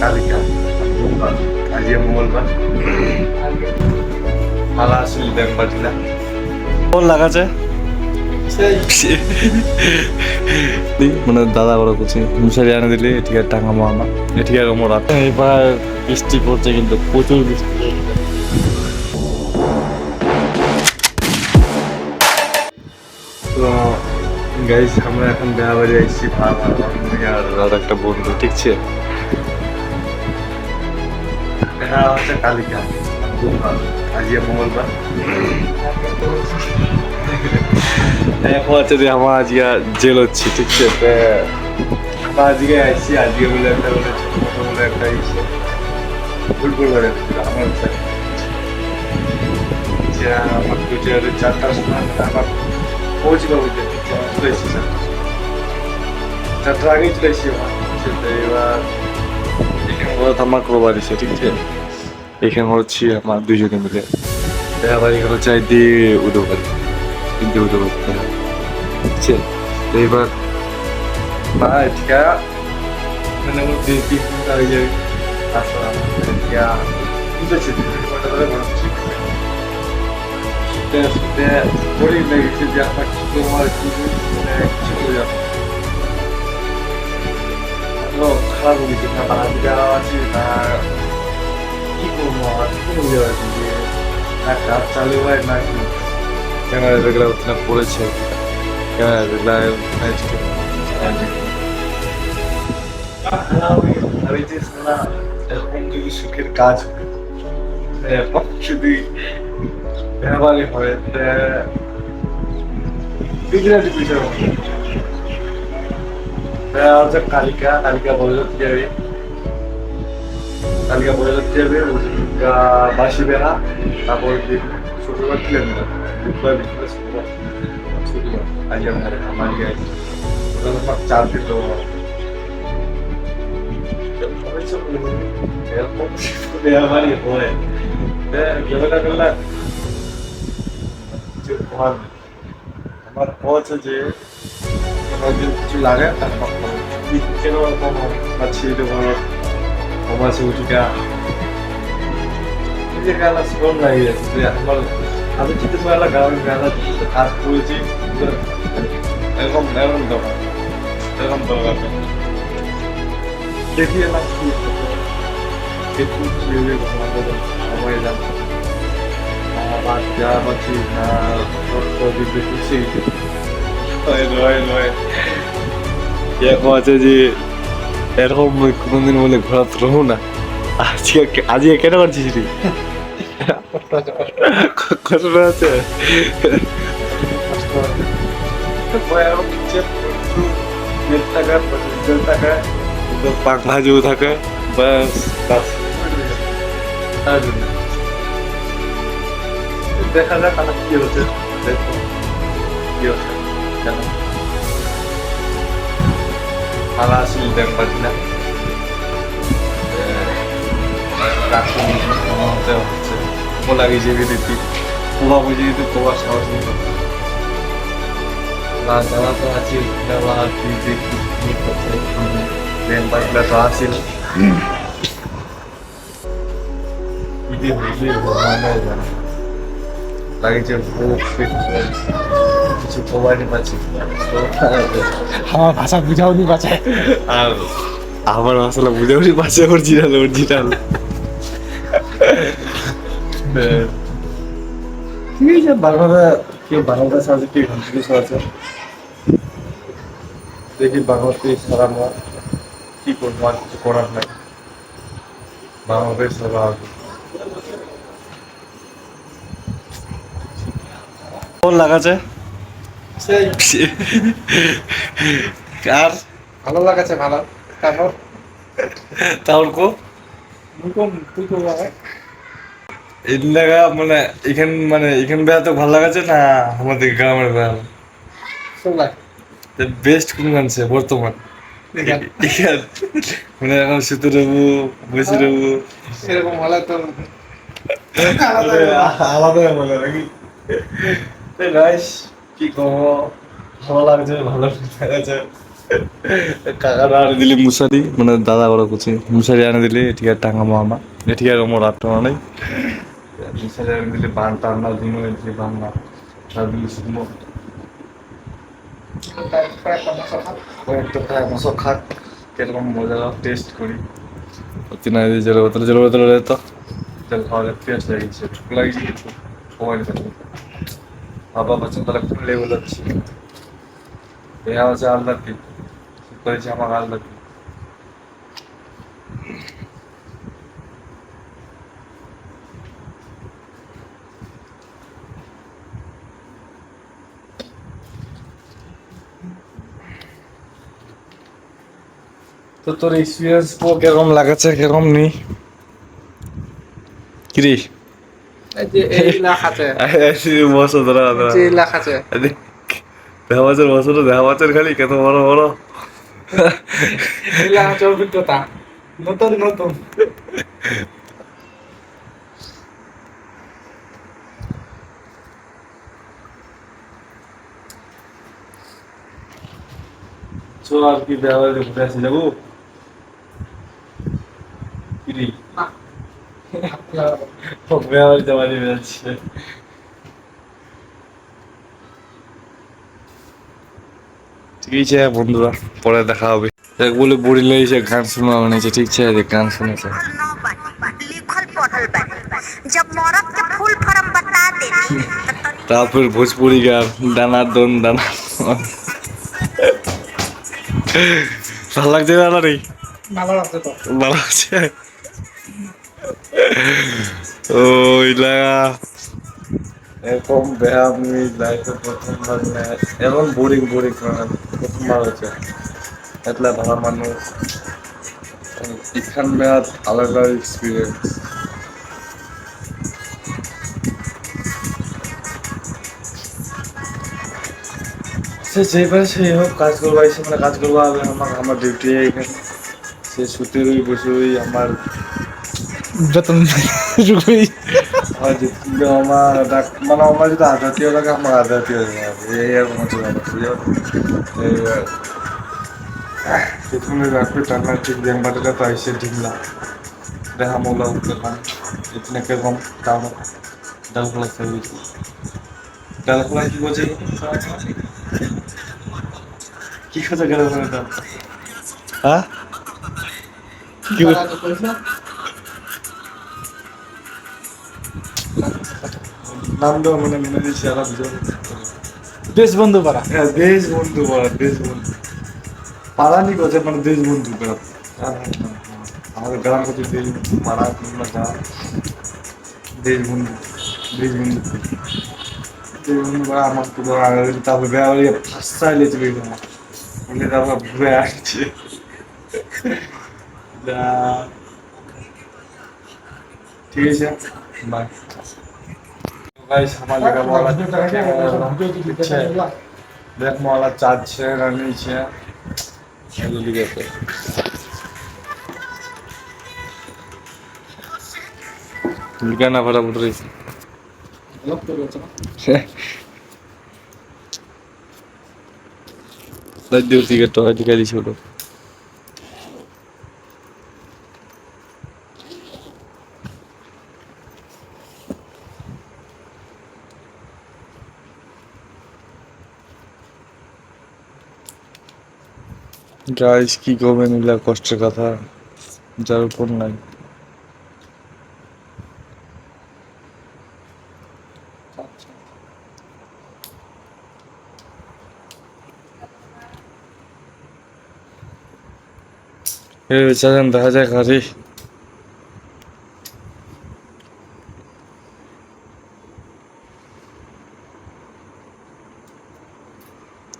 কালিকা আজকে মঙ্গলবার ভালো আসিল ব্যাংক পাঠিলা ফোন লাগাছে মানে দাদা বড় করছে মশারি আনে দিলে এটিকে টাঙাবো আমার এটিকে মোড়া এবার বৃষ্টি পড়ছে কিন্তু প্রচুর বৃষ্টি তো গাইস আমরা এখন বেড়া বাড়ি আসছি আর একটা বন্ধু ঠিক আছে এটা হচ্ছে কালিকা আজকে মঙ্গলবার এখন হচ্ছে যে আমার আজকে জেল হচ্ছে ঠিক আছে আমরা আজকে আসছি আজকে বলে একটা বলে ছোট মোটো বলে একটা ইসে ফুটবল হয়ে গেছিল আমার আমার ফিউচার 4টার সময় আমার পৌঁছবে বুঝতে চলে এসেছি 4টার আগেই চলে এসেছি আমার এবার এখানে ওরা ধামা করবার এসে ঠিক আছে এখানে হচ্ছে আমার দুজনে মিলে বাড়ি হলো চাই দিয়ে উদো বাড়ি কিন্তু উদো বাড়ি ঠিক আছে তো এবার না এটা মানে ওর দিয়ে 3 ঘন্টা হয়ে যায় আসলে আমার এটা কিন্তু আছে 3 ঘন্টা ধরে মনে হচ্ছে শুতে বোরিং লেগেছে যে আমার তোমার কিছু করে যাবে খারাপ হয়েছে না আজকে আছে না কি করবো আর কোনো যাওয়া না কাজ চালু হয় না কি ক্যামেরা যেগুলো ওখানে পড়েছে ক্যামেরা যেগুলো আমি যে না এরকম যদি সুখের কাজ এরকম যদি ব্যবহারই হয় বিজনেস বিষয় হচ্ছে কালিকা কালিকা বলে যাবে কালকে বলে যাচ্ছে যাবে বাসি বেড়া তারপর শুক্রবার তুলে নিলাম বুধবার বৃহস্পতিবার শুক্রবার আজ আমার গেছে ওটা 4 দিন এরকম আমারই হয় ব্যাপারটা করলে আমার হচ্ছে যে কিছু লাগে তারপর কেন পাচ্ছি আমার ছবিটা নিজের গালা শ্রম লাগে যাচ্ছে আমার আমি চিন্তা করে গালা কাজ করেছি এরকম এরকম দরকার এরকম দরকার দেখি এলাম কি দেখুন কি হবে সময় যাবে আবার যা পাচ্ছি না দেখছি নয় এরকম আছে যে এরকম কোনোদিন বলে ঘোরাতে রহো না আজকে কেন করছিস রে কতটা আছে টাকা 25 টাকা পাক ভাজিও থাকে বাস দেখা যাক আমার কি হচ্ছে দেখো কি হচ্ছে কেন ভালো আসিল ব্যাংক পাঠিলা হচ্ছে পোলা গেছে দিদি পোলা বুঝে দিতে পোলা সাহস নেই যারা তো আছে ব্যাংক পাঠিলা তো আসিল লাগিয়েছে কিছু প্রবাদী পাচ্ছি আমার ভাষা বুঝাওনি বাঁচায় আর আমার আসলে বুঝাবুঝি পাচ্ছে অরিজিনাল ঠিক আছে বাংলাটা কেউ বাংলাটা সাহায্যে কেউ হিন্দি আছে দেখি বাংলাতে সারানো কি করবো আর কিছু করার নাই বাংলাতে সারা ফোন লাগাচ্ছে আর ভালো লাগাছে ভালো তারপর তাহলে তুই তো এই লাগা মানে এখান বেড়াতে ভালো লাগাছে না আমাদের গ্রামের বেড়া বেস্ট কোন গানছে বর্তমান মানে এখন শুতে রবু বসে রবু সেরকম ভালো তো আলাদা বলে নাকি গাইস কি কমো ভালো লাগছে ভালো লাগছে কাকারা আনি দিলি মুসারি মানে দাদা বড় করছি মুসারি আনি দিলি এটিকে টাঙাবো আমার এটিকে আমার রাত্র নেই মুসারি আনি দিলি বান টান্না দিন দিলি বাংলা তার দিলি শুকনো কয়েকটা ফ্রাই মশো খাক কিরকম মজা টেস্ট করি তিনা দিয়ে জলে বোতলে তো তেল খাওয়া পেঁয়াজ লাগিয়েছে ঠুক লাগিয়েছে কিছু কমাই বাবা বলছেন তারা খুললে বলাচ্ছি এ হচ্ছে আল্লাহ কি করেছে আমার আল্লাহ কি তো তোর এক্সপিরিয়েন্স কিরকম লাগাচ্ছে কিরকম নেই কিরে এই যে এই লাখ আছে বছর ধরা যে এই লাখ আছে দেখা বছর খালি কত বড় বড় এই লাখ আছে অভিজ্ঞতা নতুন নতুন চো আর কি দেখা বাড়িতে ঘুরে আসি যাবো কিরে দেখা বাড়িতে বাড়ি বেড়াচ্ছে ঠিক আছে বন্ধুরা পরে দেখা হবে এক বলে বুড়ি লেগেছে গান শোনা বানিয়েছে ঠিক আছে গান শুনেছে लिखल पढ़ल बानी जब मौरत के फूल फरम बता देनी তারপর ভোজপুরি গান দানা দন দানা ভালো লাগছে দাদা রে ভালো লাগছে তো ভালো আছে ওই লাগা এরকম বেহা আমি লাইফে প্রথমবার এমন বোরিং প্রথমবার হচ্ছে এতলা ভালো মানুষ এখান বেহাত আলাদা এক্সপিরিয়েন্স সে যেভাবে সেই হোক কাজ করবো এসে মানে কাজ করবো আমার ডিউটি এখানে সে শুতে রই বসে রই আমার বেতন রুকুই আমার যেতে আমার মানে আমার যদি আধাতীয় লাগে আমার আধাতীয় এই আর কোনো চলে না প্রথমে রাখবে টানা ঠিক দেন বাটাটা তো আইসে ঢিমলা দেখা মোলা উঠতে পান ইতনে কে কম দাম ডাল খোলা সেই ডাল খোলা কি বলছে কি কথা গেল ডাল হ্যাঁ কি নাম দেওয়া মানে মনে দিয়েছি আলাদা বুঝে দেশ বন্ধু পারা হ্যাঁ দেশ বন্ধু বলা দেশ বন্ধু পালানি কথা মানে দেশ বন্ধু করা আমাদের গ্রাম করছে দেশ বন্ধু পাড়া কিংবা গ্রাম দেশ বন্ধু করা আমার তো তারপরে বেড়াবাড়ি ফার্স্ট চাইলে চলে গেল বলে তারপর ঘুরে আসছে ঠিক আছে বাই गाइस हमारे जगह वाला देख वाला चार्ज छे रनी छे जल्दी करते लिखा ना फटा पुत्री লোক তো রয়েছে না लाइट दियो टिकट तो दिखा दी छोड़ो গাইস কি করবেন এগুলা কষ্টের কথা যার উপর নাই বেচারেন দেখা যায় গাড়ি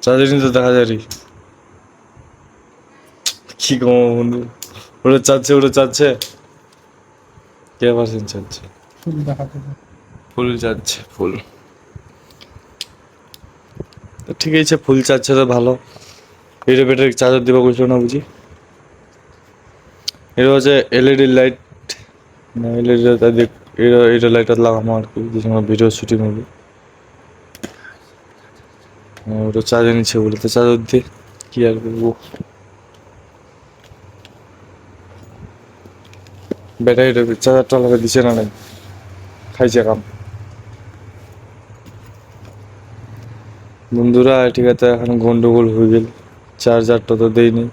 চাঁদের তো দেখা যায় রে কি কম বন্ধু ওটা চাচ্ছে কে পারছেন চাচ্ছে ফুল দেখাতে ফুল চাচ্ছে ফুল তো ঠিক আছে ফুল চাচ্ছে তো ভালো এটা বেটার চার্জার দিবা কইছিল না বুঝি এটা হচ্ছে এলইডি লাইট না এলইডি দেখ এটা লাইটটা লাগাবো আর কি যে সময় ভিডিও শুটিং হবে ওটা চার্জার নিচ্ছে বলে তো চার্জার দিয়ে কি আর করবো, ব্যাটারিটা চার্জারটা লাগাই দিছে না নাই, খাইছে কাম। বন্ধুরা ঠিক আছে, এখন গন্ডগোল হয়ে গেল, চার্জারটা তো দেয়নি।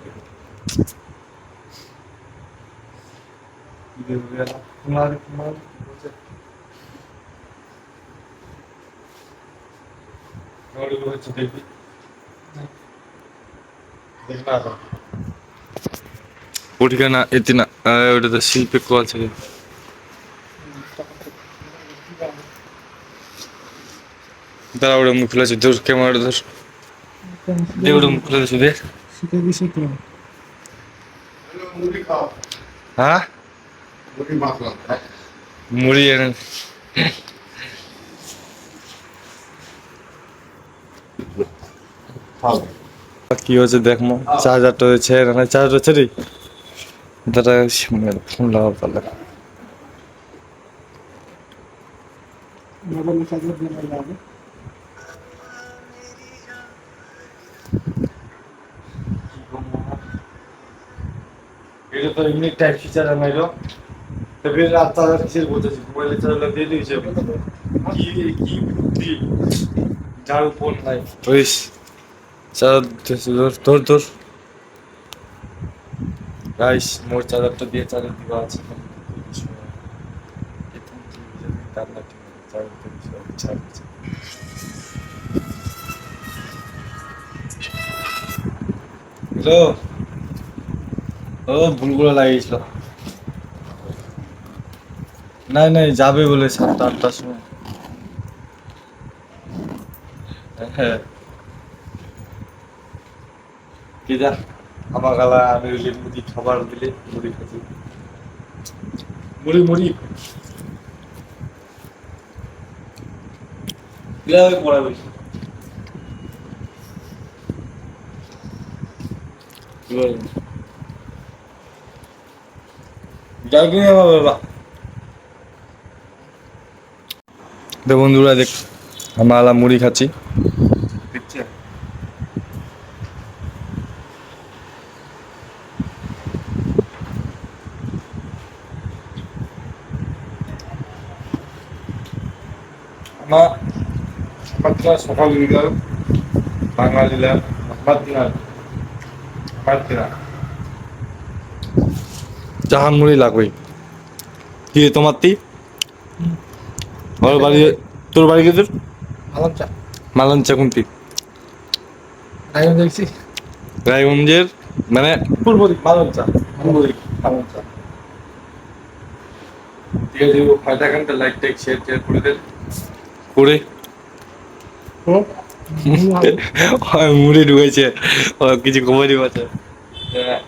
ওটিকা না এতে না, ওটা তো শিল্পে কল আছে। দাঁড়া, ওটা মুখ খুলেছে, ধর ক্যামেরাটা ধর, দে ওটা মুখ খুলেছে দে। শিখে দিছে তো। হ্যাঁ মুড়ি এনে কি হচ্ছে দেখমো, চার্জারটা হচ্ছে না, চার্জ হচ্ছে রে, দাদা ফোন লাগাও পারলে। মোবাইল চার্জার দিয়ে লাগাবে। এটা তো এমনি টাইপ সি চার্জার নাই, তো ফের রাত চার্জার কিসের বলতেছি, মোবাইলের চার্জার দিয়ে দিয়েছে। কি কি বুদ্ধি, যার উপর নাই ওইস চার্জার ধর ধর গাইস, মোর চার্জারটা দিয়ে চার্জার দিবা আছে। হ্যালো, ও ভুলগুলো লাগিয়েছিল। নাই নাই, যাবে বলে 7টা-8টার সময়। হ্যাঁ কি যা, আমার গালা আমি মুড়ি খাবার দিলে মুড়ি খাচ্ছি, মুড়ি মুড়ি কিভাবে পড়াবে যাই কিনে আমার বাবা। তো বন্ধুরা দেখ, আমরা আলা মুড়ি খাচ্ছি, দেখছে আমার সকাল দিলাম বাংলা দিলাম, ভাত দিলাম, ভাত দিলাম, জাহান মুড়ি লাগবেই। কি রে তোমার তি, ওর বাড়ি, তোর বাড়ি কে তোর আলাম চা মালাঞ্চা কোনটি, রাইন দেখছি রায়গঞ্জের মানে পূর্ব দিক মালাঞ্চা, পূর্ব দিক মালাঞ্চা। ঠিক আছে, ও ফায়দা কানটা লাইক টেক শেয়ার টেয়ার করে দেন করে। মুড়ি ঢুকেছে, কিছু খবরই আছে। হ্যাঁ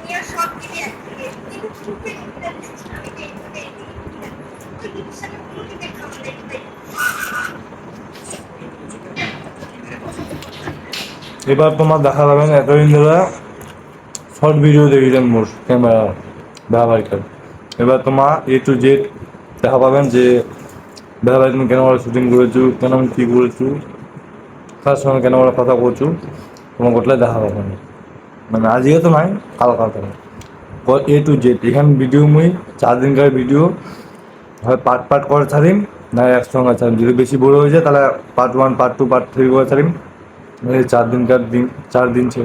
দুনিয়ার সব দিকে একদিকে কিন্তু চোখে আমি জিনিসটাকে পুরোটি দেখা দেখতে। এবার তোমার দেখা যাবে না, এতদিন ধরে শর্ট ভিডিও দেখেছেন মোর ক্যামেরা ব্যবহারিকার। এবার তোমার A to Z দেখা পাবেন যে ব্যবহার তুমি কেন শুটিং করেছো, কেন আমি কী করেছো, তার সঙ্গে কেন ওরা কথা বলছো, তোমার ঘটলে দেখা পাবেন। মানে আজকে তো নাই, কালকে A to Z এখানে ভিডিও মুই 4 দিনকার ভিডিও হয় পার্ট পার্ট করে ছাড়িম, না একসঙ্গে ছাড়িম। যদি বেশি বড় হয়ে যায় তাহলে পার্ট 1 পার্ট 2 পার্ট 3 করে ছাড়িম। 4 দিনকার 4 দিন ছে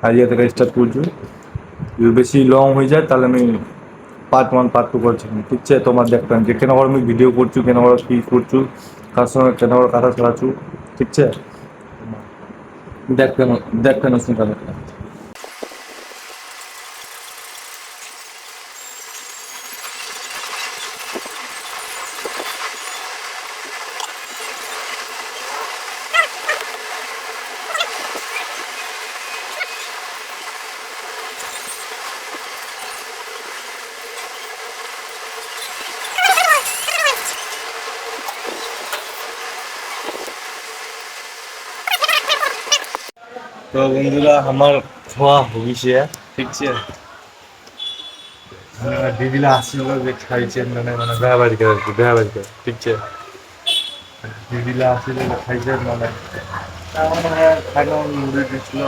আজকে থেকে স্টার্ট করছো। যদি বেশি লং হয়ে যায় তাহলে আমি পার্ট 1 পার্ট 2 করছি, ঠিক আছে? তোমার দেখবেন যে কেন আমি ভিডিও করছো, কেন কী করছো, কার সঙ্গে কেন কথা ছড়াচ্ছো, ঠিক আছে? দেখবেন দেখবেন শুনতে দেখবেন। तो बंधुरा हमार खोआ हो गई है ठीक है दिदिला आशीर्वाद लोग खाइছে মানে মানে ব্যবহার করে ঠিক আছে দিদিলা আशीर्वाद খাইছে মানে খানো মুড়ি দিছিল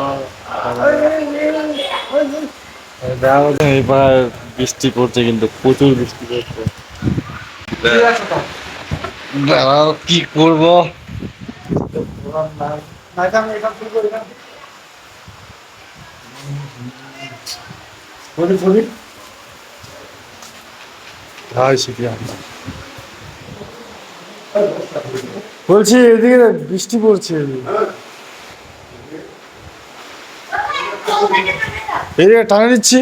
দাওয়াতে এবার বৃষ্টি পড়ছে কিন্তু প্রচুর বৃষ্টি পড়ছে দাঁড়াও কি করব আমি এটা শুরু করি না বলি বলি হাই শিখিয়া বলছি এদিকে বৃষ্টি পড়ছে এদিকে টানে দিচ্ছি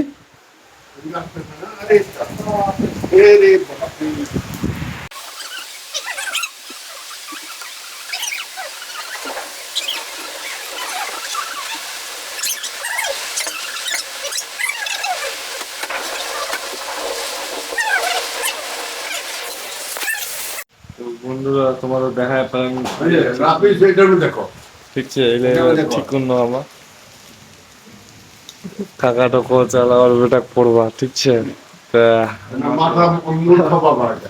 বন্ধুরা তোমারও দেখা পারেন দেখো ঠিক আছে এলে ঠিক করলো আমার কাকা টকো চালাবার বেটা পড়বা ঠিক আছে তা মাথা মূর্খ বাবা এটা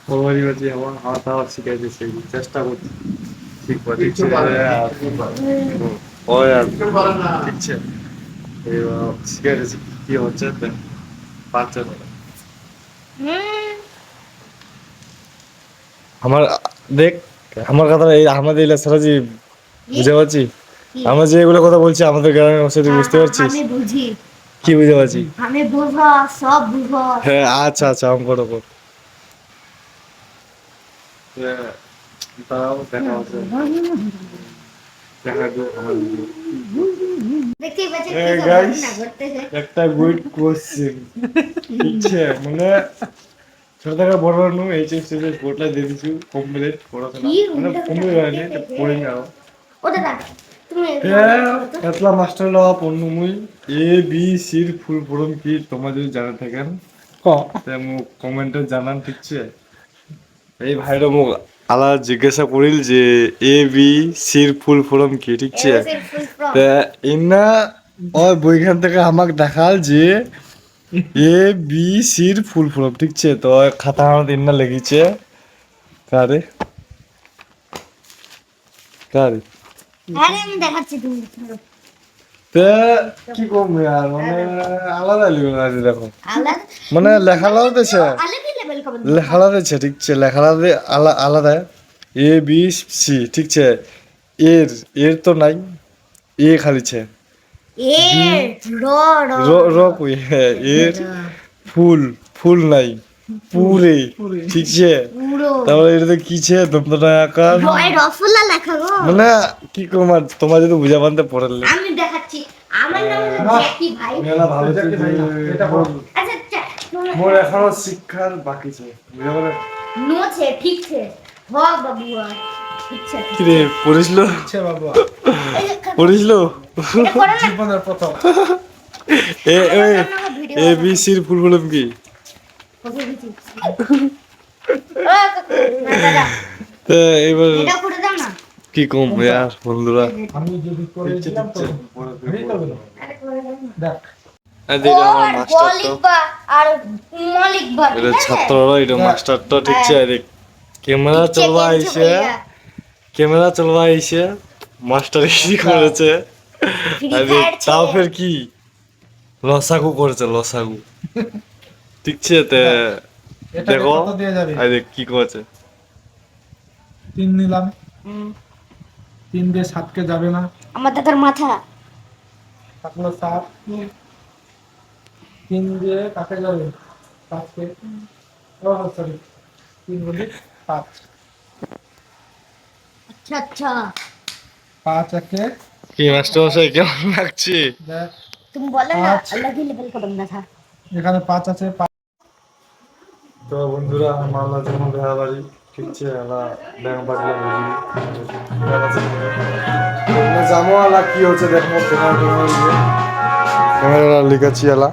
খবরই হচ্ছে আমার হাওয়া টাওয়া শিখাই দিচ্ছে চেষ্টা করছি শিখবা ঠিক আছে ওই আর ঠিক আছে এবার শিখাই দিচ্ছি কি হচ্ছে পাচ্ছে না আমার দেখ আমার কথা এই আমাদের এলাকায় বুঝতে পারছি আমরা যে এগুলো কথা বলছি আমাদের গ্রামের সাথে বুঝতে পারছিস আমি বুঝি কি বুঝতে পারছি আমি বুঝো সব বুঝো হ্যাঁ আচ্ছা আচ্ছা অঙ্ক টঙ্ক তাও দেখা হচ্ছে দেখা গো আমার দেখতে পাচ্ছি Hey, কি guys. না করতেছে একটা গুড কোশ্চেন ঠিক আছে মানে ছোট থেকে বড় বড় নো এইচএস এর কোর্টটা দিয়ে দিছি কমপ্লিট পড়াশোনা কি মানে উল্টা কমপ্লিট হয়নি পড়ে নাও ও দাদা তুমি এতলা মাস্টার লওয়া পড়নু মুই A B sir full form কি তোমরা যদি জানা থাকেন তে মু কমেন্টে জানান ঠিক আছে এই ভাইরা মু আলা জিজ্ঞাসা করিল যে A B sir full form কি ঠিক আছে তে ইন্না ওই বইখান থেকে আমাকে দেখাল যে A B sir full form ঠিক আছে তো খাতা আমার ইন্না লেগেছে কারে কারে আরে আমি দেখাচ্ছি তুমি ধরো। তে কি কম यार মানে আলাদা লিখো না দেখো আলাদা মানে লেখালাও দেছে আলাদা লেভেল কবে লেখালা দেছে ঠিক আছে লেখালা আলাদা এ বি সি ঠিক আছে এর এর তো নাই এ খালি ছে এ র র র র কই হ্যাঁ এর ফুল ফুল নাই পুরে ঠিক আছে পুরো তারপরে এটা কি ছে দমদনা আকার রয় রসগোল্লা লেখা গো মানে কি তোমার তোমার যদি বুঝা বানতে পড়লে আমি দেখাচ্ছি আমার নাম হলো জ্যাকি ভাই মেলা ভালো ছে এটা বল আচ্ছা আচ্ছা মোর এখনো শিক্ষার বাকি ছে বুঝা পারে নো ছে ঠিক ছে হ বাবু আর ঠিক ছে কি রে পড়িসলো ইচ্ছে বাবা এই যে পড়িসলো এটা করে না জীবনের প্রথম এ A B sir full form কি তা এবার এটা করে দাও না কি কম यार বন্ধুরা আমি যদি করে দিতাম তো হয়ে যাবে না। আরে করে দাও না দেখ এদিকে আমার মাস্টার তো লিখবা আর ম লিখবা এটা ছাত্ররা এটা মাস্টার তো ঠিক আছে দেখ ক্যামেরা চলবা আইছে ক্যামেরা চলবা আইছে মাস্টার কি করেছে আরে তাও ফের কি লসাগু করেছে লসাগু ঠিক আছে তে এটা দেখো কত দিয়ে যাবে আরে কি করেছে 3 নিলাম 3 দিয়ে 7 কে যাবে না আমার দাদার মাথা থাকলো 7 3 দিয়ে কাকে যাবে 5 কে ও সরি 3 বলি 5 আচ্ছা আচ্ছা 5 একে কি মাস্টার মশাই কেমন লাগছে দেখ তুমি বলে না আচ্ছা। আল্লাহ কি লেভেল করবে না থা এখানে 5 আছে তো বন্ধুরা মামলা যেমন দেখা বাড়ি ঠিক আছে আমরা ব্যাংক বাড়িয়ে বুঝি জামো আলা কি হচ্ছে দেখো ক্যামেরা লিখাচ্ছি আলা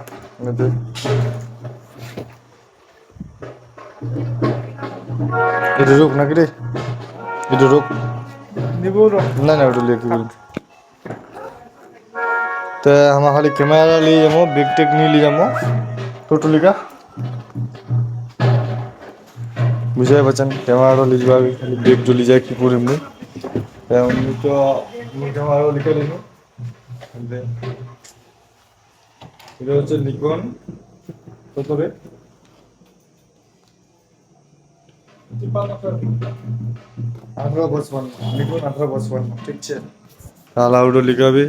এটা রোক নাকি রে এটা রোক নিব না না ওটা লিখে তো আমার খালি ক্যামেরা নিয়ে যাবো, ব্যাগ টেক নিয়ে নিয়ে যাবো টোটলিকা, বুঝতে পারছেন? ক্যামেরাটা নিয়ে যাবে, খালি ব্যাগ জ্বলি যায় কি করে এমনি, এমনি তো ক্যামেরাও লিখে নিব। এটা হচ্ছে নিকন কত রে, 1855, নিকন 1855, ঠিক আছে। আলাউডও লিখাবে,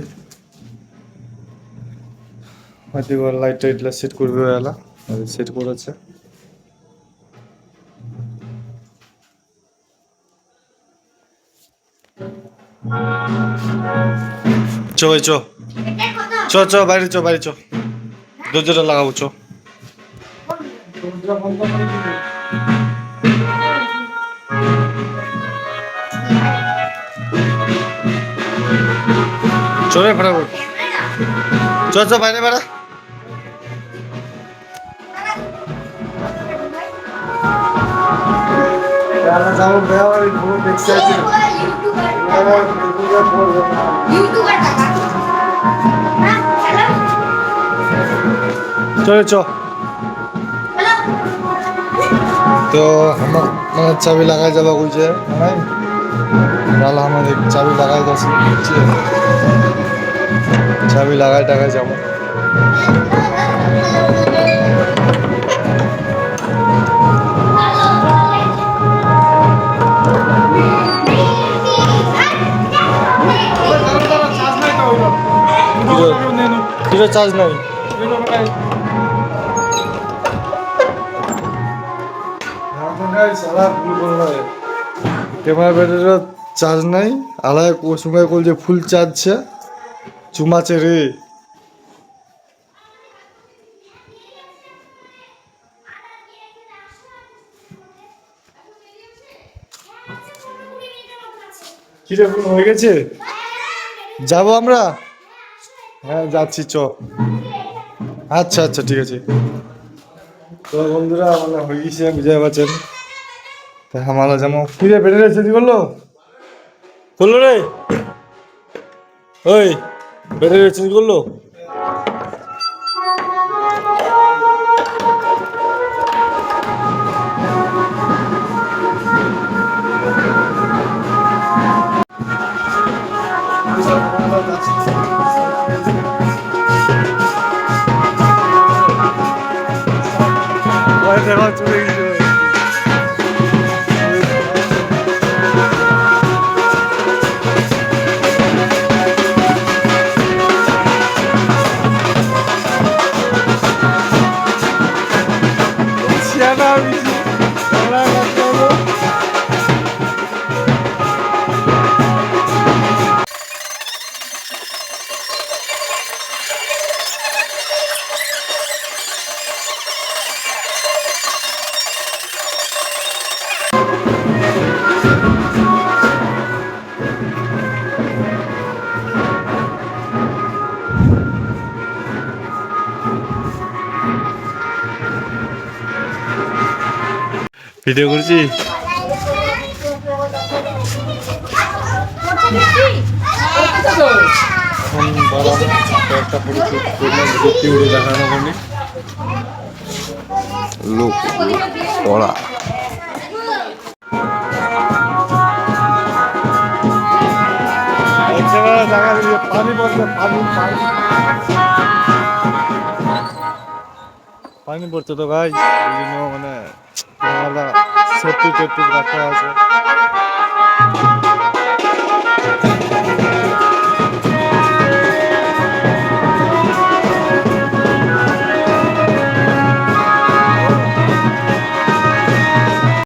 হয়তো লাইট টাইটলা সেট করবে, এলা সেট করেছে। চো ভাই চো, চ চ বাইরে চ, বাইরে চ, দরজাটা লাগাবো চ। চলে ফটাফট, চ চ বাইরে বেড়া। যাবো ইউটিউবার টাকা চলে চ। চলো তো আমার মানে চাবি লাগাই যাবা কইছে, নাই তাহলে আমাদের চাবি লাগাই যাচ্ছি, চাবি লাগাই টাকায় যাবো। কিলো চার্জ নাই, ক্যামেরা ব্যাটারির চার্জ নাই, আলায় ও সময় করছে ফুল চার্জছে, চুমাছে রে। কিরকম হয়ে গেছে, যাবো আমরা? হ্যাঁ যাচ্ছি চ। আচ্ছা আচ্ছা ঠিক আছে। তো বন্ধুরা মানে হয়ে গেছে, বুঝতে পারছেন? তা হামালা জামা ফিরে বেড়ে চেঞ্জ করলো, করলো রে, ওই বেড়ে চেঞ্জ করলো। চলে গেছে ভিডিও করছি। লোক পড়া পানি পড়ছে, পানি পড়ছে তো ভাই, ওই জন্য মানে সেফটি টেফটি রাখা আছে।